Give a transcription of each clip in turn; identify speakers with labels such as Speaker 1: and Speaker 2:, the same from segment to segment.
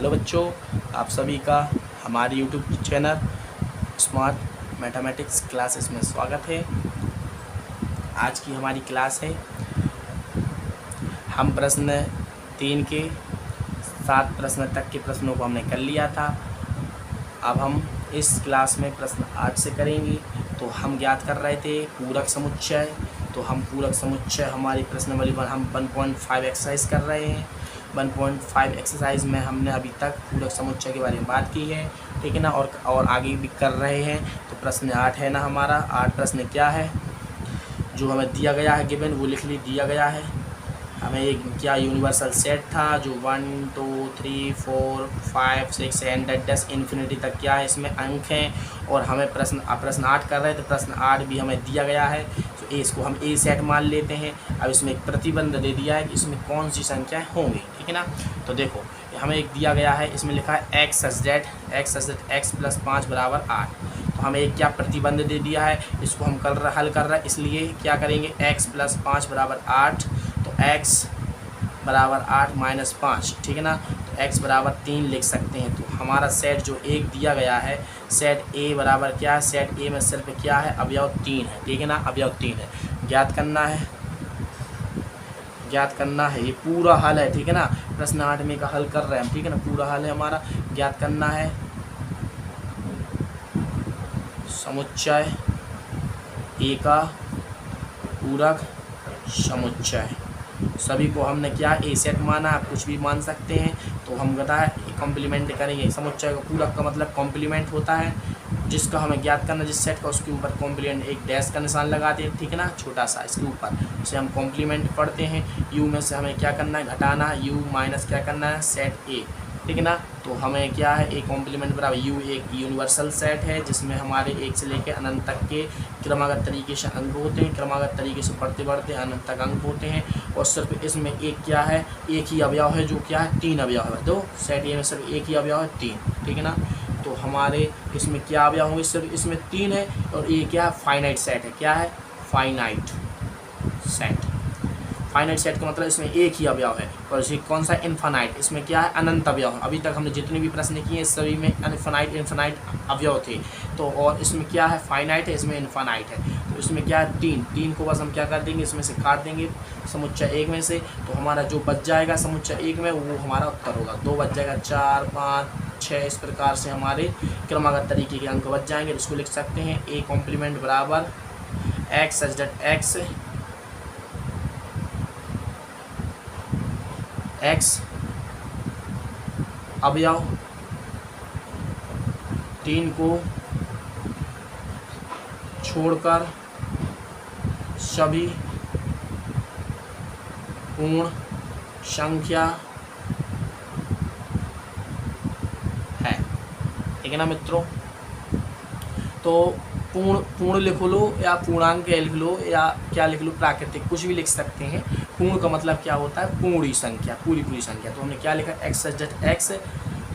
Speaker 1: Hello बच्चों, आप सभी का हमारे YouTube channel smart mathematics classes में स्वागत है। आज की हमारी क्लास है, हम प्रश्न 3 के 7 प्रश्न तक के प्रश्नों को हमने कर लिया था। अब हम इस क्लास में प्रश्न 8 से करेंगे। तो हम ज्ञात कर रहे थे पूरक समुच्चय। तो हम पूरक समुच्चय हमारी प्रश्नावली पर हम 1.5 एक्सरसाइज कर रहे हैं। 1.5 एक्सरसाइज में हमने अभी तक पूरक समुच्चय के बारे में बात की है, ठीक है ना, और आगे भी कर रहे हैं। तो प्रश्न 8 है ना हमारा। 8 प्रश्न क्या है जो हमें दिया गया है, गिवन वो लिख ली दिया गया है हमें। एक क्या यूनिवर्सल सेट था जो 1 2 3 4 5 6 एंड 10 इन्फिनिटी तक क्या है, इसमें अंक हैं। और हमें प्रश्न 8 कर रहे थे, प्रश्न 8 भी हमें दिया गया है। तो इसको हम ए सेट मान लेते हैं। अब इसमें एक प्रतिबंध दे दिया है कि इसमें कौन सी संख्याएं होंगी, ठीक है ना। तो देखो हमें एक दिया गया है, इसमें लिखा है x such that x plus 5 बराबर 8। तो हमें एक क्या प्रतिबंध दे दिया है, इसको हम हल कर रहे हैं, इसलिए क्या करेंगे x प्लस 5 बराबर 8। तो x बराबर 8 माइनस 5, ठीक है ना। तो x बराबर 3 लिख सकते हैं। तो हमारा सेट जो एक दिया गया है, सेट a बराबर क्या है, सेट a में सिर्फ क्या है, अवयव 3 है, ठीक है ना, अवयव 3 है। ज्ञात करना है, ये पूरा हल है, ठीक है ना। प्रश्न 8 में का हल कर रहे हैं हम, ठीक है ना, पूरा हल है हमारा। ज्ञात करना है समुच्चय ए का पूरक समुच्चय। सभी को हमने क्या ए सेट माना, आप कुछ भी मान सकते हैं। तो हम बताए कॉम्प्लीमेंट करेंगे। समुच्चय का पूरक का मतलब कॉम्प्लीमेंट होता है, जिसका हमें ज्ञात करना, जिस सेट का उसके ऊपर कॉम्प्लीमेंट एक डैश का निशान लगाते हैं, ठीक है ना, छोटा सा इसके ऊपर, उसे हम कॉम्प्लीमेंट पढ़ते हैं। यू में से हमें क्या करना है, घटाना है, यू माइनस क्या करना है, सेट ए, ठीक है ना। तो हमें क्या है, ए कॉम्प्लीमेंट बराबर यू एक यूनिवर्सल सेट है जिसमें हमारे 1 से लेकर अनंत तक के क्रमागत तरीके से अंक होते हैं, क्रमागत तरीके से बढ़ते बढ़ते अनंत तक अंक होते हैं। और सिर्फ इसमें एक क्या है, एक ही अवयव है, जो क्या है 3 अवयव है। दो सेट ए में सिर्फ एक ही अवयव है 3, ठीक है ना। तो हमारे इसमें क्या अवयव होंगे, सिर्फ इसमें 3 है। और ये क्या है, फाइनाइट सेट है। क्या है, फाइनाइट सेट। फाइनाइट सेट का मतलब इसमें एक ही अवयव है। और इसे कौन सा, इन्फानाइट, इसमें क्या है, अनंत अवयव है। अभी तक हमने जितने भी प्रश्न किए सभी में इन्फानाइट अवयव थे। तो और इसमें क्या है, फाइनाइट है, इसमें इन्फानाइट है। तो इसमें क्या है, 3 को बस हम क्या कर देंगे, इसमें से काट देंगे समुच्चय 1 में से। तो हमारा जो बच जाएगा समुच्चय 1 में, वो हमारा उत्तर होगा। 2 बच जाएगा, 4 5 6, इस प्रकार से हमारे क्रमागत तरीके के अंक बच जाएंगे। इसको लिख सकते हैं ए कॉम्प्लीमेंट बराबर x सच दैट x अवयव 3 को छोड़कर सभी पूर्ण संख्या है, ठीक है ना मित्रों। तो पूर्ण लिख लो या पूर्णांक लिख लो या क्या लिख लो, प्राकृतिक, कुछ भी लिख सकते हैं। पूर्ण का मतलब क्या होता है, पूरी संख्या, पूरी संख्या। तो हमने क्या लिखा, x सच दैट x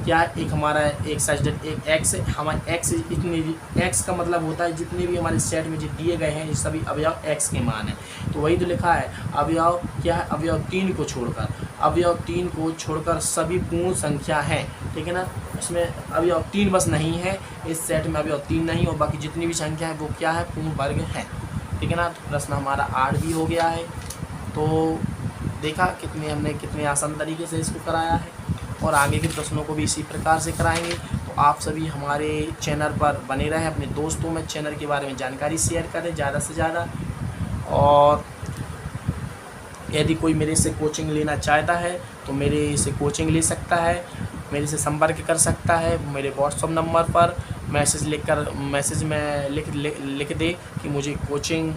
Speaker 1: क्या एक हमारा एक सच दैट एक x हमारे x इतने, x का मतलब होता है जितने भी हमारे सेट में जो दिए गए हैं, ये सभी अवयव x के मान है। तो वही तो लिखा है, अवयव क्या है, अवयव 3 को छोड़कर, अवयव 3 को छोड़कर सभी पूर्ण संख्या हैं, ठीक है ना। इसमें अवयव 3 बस नहीं है, इस सेट में अवयव 3 नहीं, और बाकी जितनी भी संख्या है वो क्या है, पूर्ण वर्ग है, ठीक है ना। तो प्रश्न हमारा 8 भी हो गया है। तो देखा हमने कितने आसान तरीके से इसको कराया है, और आगे के प्रश्नों को भी इसी प्रकार से कराएंगे। तो आप सभी हमारे चैनल पर बने रहें, अपने दोस्तों में चैनल के बारे में जानकारी शेयर करें ज़्यादा से ज़्यादा। और यदि कोई मेरे से कोचिंग लेना चाहता है तो मेरे से कोचिंग ले सकता है, मेरे से संपर्क कर सकता है। मेरे व्हाट्सएप नंबर पर मैसेज में लिख दे कि मुझे कोचिंग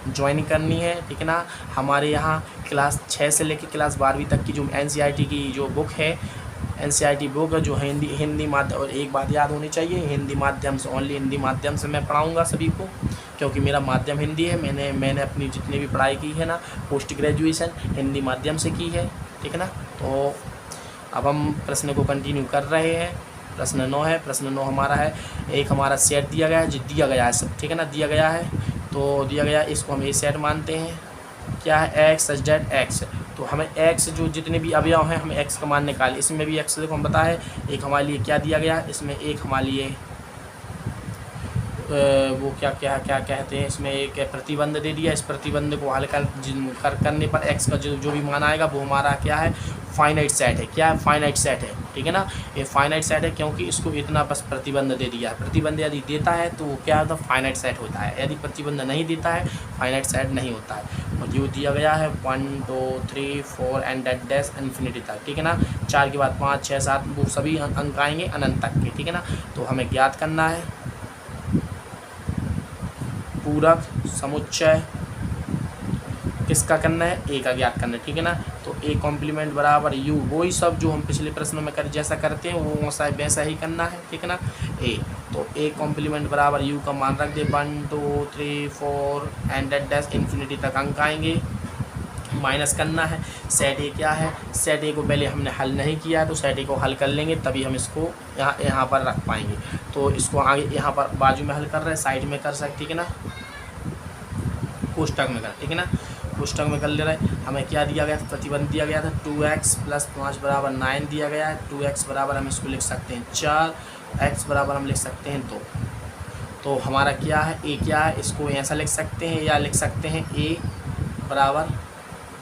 Speaker 1: ज्वाइन करनी है, ठीक है ना। हमारे यहाँ क्लास 6 से लेकर क्लास 12वीं तक की जो NCERT की जो बुक है, NCERT बुक है जो हिंदी माध्यम, और एक बात याद होनी चाहिए, हिंदी माध्यम से, ओनली हिंदी माध्यम से मैं पढ़ाऊँगा सभी को, क्योंकि मेरा माध्यम हिंदी है। मैंने अपनी जितनी भी पढ़ाई की है ना, पोस्ट ग्रेजुएशन हिंदी माध्यम से की है, ठीक है ना। तो अब हम प्रश्न को कंटिन्यू कर रहे हैं। प्रश्न 9 है। प्रश्न 9 हमारा है, एक हमारा सेट दिया गया है, जो दिया गया है सब, ठीक है ना, दिया गया है। तो दिया गया, इसको हम ए सेट मानते हैं। क्या है, x सच दैट x। तो हमें x जो जितने भी अवयव हैं हमें x का मान निकालें। इसमें भी x देखो हम पता है, एक हमारे लिए क्या दिया गया, इसमें एक हमारे लिए वो क्या क्या क्या कहते हैं, इसमें एक प्रतिबंध दे दिया। इस प्रतिबंध को हल करने पर x का जो भी मान आएगा वो हमारा क्या है, फाइनाइट सेट है। क्या है, फाइनाइट सेट है, ठीक है ना। ये फाइनाइट सेट है क्योंकि इसको इतना बस प्रतिबंध दे दिया है। प्रतिबंध यदि देता है तो वो क्या होता है, फाइनाइट सेट होता है। यदि प्रतिबंध नहीं देता है, फाइनाइट सेट नहीं होता है। और जो दिया गया है 1 2 3 4 एंड डेट डैश इन्फिनिटी तक, ठीक है ना। 4 के बाद 5 6 7 वो सभी अंक आएंगे अनंत तक के, ठीक है ना। तो हमें ज्ञात करना है पूरक समुच्चय किसका करना है, ए का ज्ञात करना है, ठीक है ना। तो ए कॉम्प्लीमेंट बराबर यू, वही सब जो हम पिछले प्रश्नों में जैसा करते हैं वो वैसा ही करना है, ठीक है ना। ए तो ए कॉम्प्लीमेंट बराबर यू का मान रख दे 1 2 3 4 एंड डेट डैश इन्फिनिटी तक अंक आएंगे। माइनस करना है सेट ए क्या है, सेट ए को पहले हमने हल नहीं किया है तो सेट ए को हल कर लेंगे तभी हम इसको यहाँ पर रख पाएंगे। तो इसको आगे यहाँ पर बाजू में हल कर रहे हैं, साइड में कर सकते, ठीक है ना, कोष्टक में कर, ठीक है ना, कोष्टक में कर ले रहे हैं। हमें क्या दिया गया था, प्रतिबंध दिया गया था 2x + 5 बराबर 9 दिया गया है। 2x बराबर हम इसको लिख सकते हैं 4, x बराबर हम लिख सकते हैं 2। तो हमारा क्या है, ए क्या है, इसको ऐसा लिख सकते हैं या लिख सकते हैं a बराबर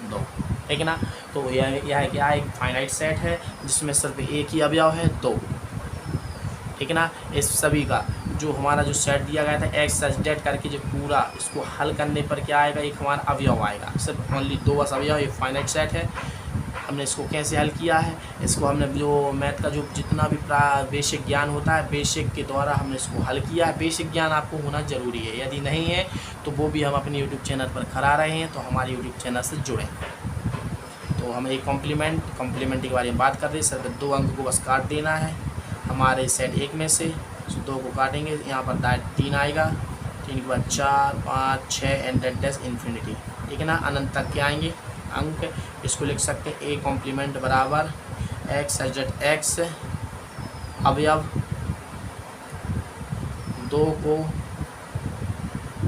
Speaker 1: 2, ठीक है ना। तो यह क्या एक फाइनाइट सेट है जिसमें सिर्फ एक ही अवयव है 2, ठीक है ना। इस सभी का जो हमारा जो सेट दिया गया था एक्स सच डेट करके जो पूरा इसको हल करने पर क्या आएगा, एक हमारा अवयव आएगा, सिर्फ ओनली 2 बस अवयव। एक फाइनाइट सेट है। हमने इसको कैसे हल किया है, इसको हमने जो मैथ का जो जितना भी बेसिक ज्ञान होता है बेसिक के द्वारा हमने इसको हल किया है। बेसिक ज्ञान आपको होना ज़रूरी है, यदि नहीं है तो वो भी हम अपने यूट्यूब चैनल पर करा रहे हैं, तो हमारे यूट्यूब चैनल से जुड़ें। तो हमें एक कॉम्प्लीमेंट के बारे में बात कर रहे हैं, सिर्फ 2 अंक को बस काट देना है हमारे सेट 1 में से। 2 को काटेंगे, यहाँ पर 3 आएगा, 3 के बाद 4 5 6 एंड डेट डैश इन्फिनिटी, ठीक है ना, अनंत तक के आएंगे अंक। इसको लिख सकते हैं ए कॉम्प्लीमेंट बराबर एक्स एजेट एक्स अवयव 2 को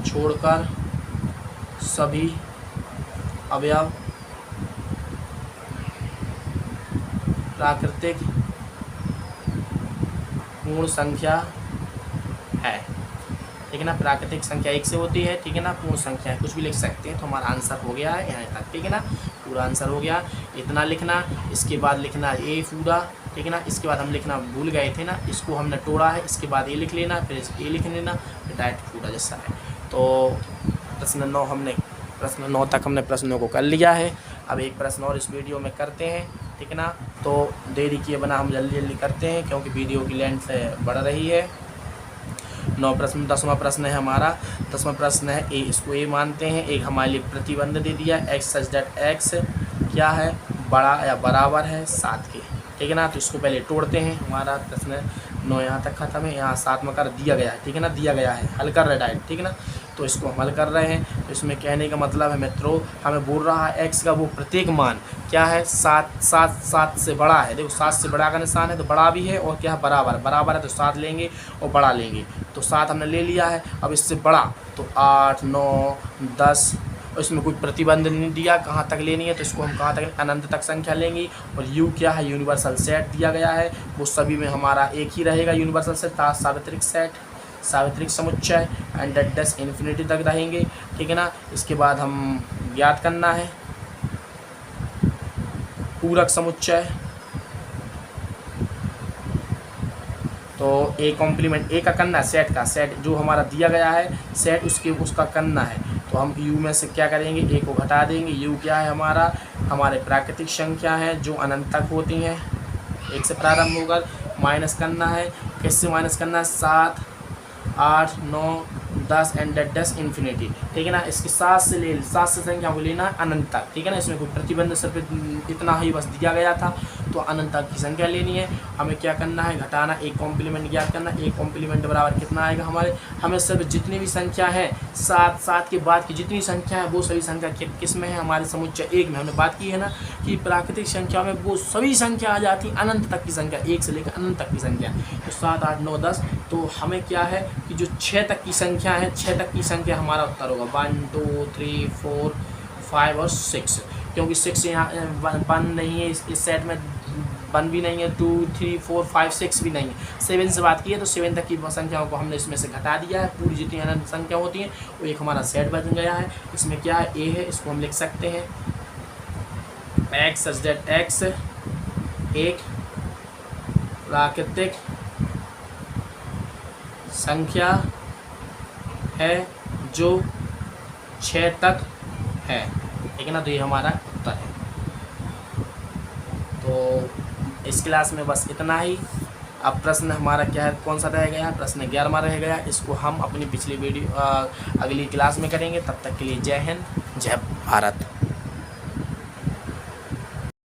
Speaker 1: छोड़कर सभी अवयव प्राकृतिक पूर्ण संख्या है, ठीक है ना। प्राकृतिक संख्या 1 से होती है, ठीक है ना, पूर्ण संख्या है, कुछ भी लिख सकते हैं। तो हमारा आंसर हो गया है यहाँ तक, ठीक है ना, पूरा आंसर हो गया। इतना लिखना, इसके बाद लिखना ए पूरा, ठीक है ना। इसके बाद हम लिखना भूल गए थे ना, इसको हमने तोड़ा है, इसके बाद ए लिख लेना, फिर ए लिख लेना, फिर डायरेक्ट पूरा जैसा है। तो प्रश्न 9 तक हमने प्रश्नों को कर लिया है। अब एक प्रश्न और इस वीडियो में करते हैं, ठीक है ना। तो देरी किए बिना हम जल्दी करते हैं क्योंकि वीडियो की लेंथ बढ़ रही है। 9 प्रश्न, 10वां प्रश्न है हमारा। 10वां प्रश्न है ए, इसको ए मानते हैं। एक हमारे लिए प्रतिबंध दे दिया एक्स सच दैट एक्स क्या है, बड़ा या बराबर है 7 के, ठीक है ना। तो इसको पहले तोड़ते हैं। हमारा प्रश्न 9 यहाँ तक खत्म है, यहाँ 7 में कर दिया गया है, ठीक है ना, दिया गया है, हल कर रहे डायरेक्ट, ठीक है ना। तो इसको हम हल कर रहे हैं। तो इसमें कहने का मतलब है मित्रों, हमें बोल रहा है एक्स का वो प्रत्येक मान क्या है, 7 से बड़ा है। देखो 7 से बड़ा का निशान है तो बड़ा भी है, और क्या है बराबर है तो 7 लेंगे और बड़ा लेंगे। तो 7 हमने ले लिया है। अब इससे बड़ा तो 8 9 10, और इसमें कोई प्रतिबंध नहीं दिया कहाँ तक लेनी है, तो इसको हम कहाँ तक, अनंत तक संख्या लेंगी। और यू क्या है, यूनिवर्सल सेट दिया गया है, वो सभी में हमारा एक ही रहेगा यूनिवर्सल सेट, सार्वत्रिक सेट, सार्वत्रिक समुच्चय एंड डेट डैश इन्फिनिटी तक रहेंगे, ठीक है ना। इसके बाद हम ज्ञात करना है पूरक समुच्चय। तो ए कॉम्प्लीमेंट ए का करना है, सेट का, सेट जो हमारा दिया गया है सेट उसका करना है। तो हम यू में से क्या करेंगे, ए को घटा देंगे। यू क्या है हमारे प्राकृतिक संख्या है जो अनंत तक होती हैं, 1 से प्रारंभ होकर माइनस करना है। किससे माइनस करना है, 7 8 9 10 एंड डेट डैश इन्फिनिटी, ठीक है ना। इसके 7 से संख्या को लेना है अनंत तक, ठीक है ना। इसमें कोई प्रतिबंध सिर्फ इतना ही बस दिया गया था, तो अनंत तक की संख्या लेनी है। हमें क्या करना है, घटाना, एक कॉम्प्लीमेंट ज्ञात करना। एक कॉम्प्लीमेंट बराबर कितना आएगा हमें सिर्फ जितनी भी संख्या है 7 के बाद की जितनी संख्या है वो सभी संख्या किस में है, हमारे समुच्चय 1 में। हमने बात की है ना कि प्राकृतिक संख्या में वो सभी संख्या आ जाती है अनंत तक की संख्या, 1 से लेकर अनंत तक की संख्या। तो 7 8 9 10, तो हमें क्या है कि जो 6 तक की संख्या है, 6 तक की संख्या हमारा उत्तर होगा 1 2 3 4 5 और 6। क्योंकि 6 यहाँ 1 नहीं है, इस सेट में 1 भी नहीं है, 2 3 4 5 6 भी नहीं है। 7 से बात की है तो 7 तक की संख्याओं को हमने इसमें से घटा दिया है। पूरी जितनी अनंत संख्या होती हैं वो एक हमारा सेट बन गया है। इसमें क्या है, ए है, इसको हम लिख सकते हैं एक्स सच दैट एक्स एक प्राकृतिक संख्या है जो 6 तक है, ठीक है ना। तो ये हमारा उत्तर है। तो इस क्लास में बस इतना ही। अब प्रश्न हमारा क्या है, कौन सा रह गया, प्रश्न 11वां रह गया। इसको हम अपनी पिछली वीडियो अगली क्लास में करेंगे। तब तक के लिए जय हिंद, जय भारत।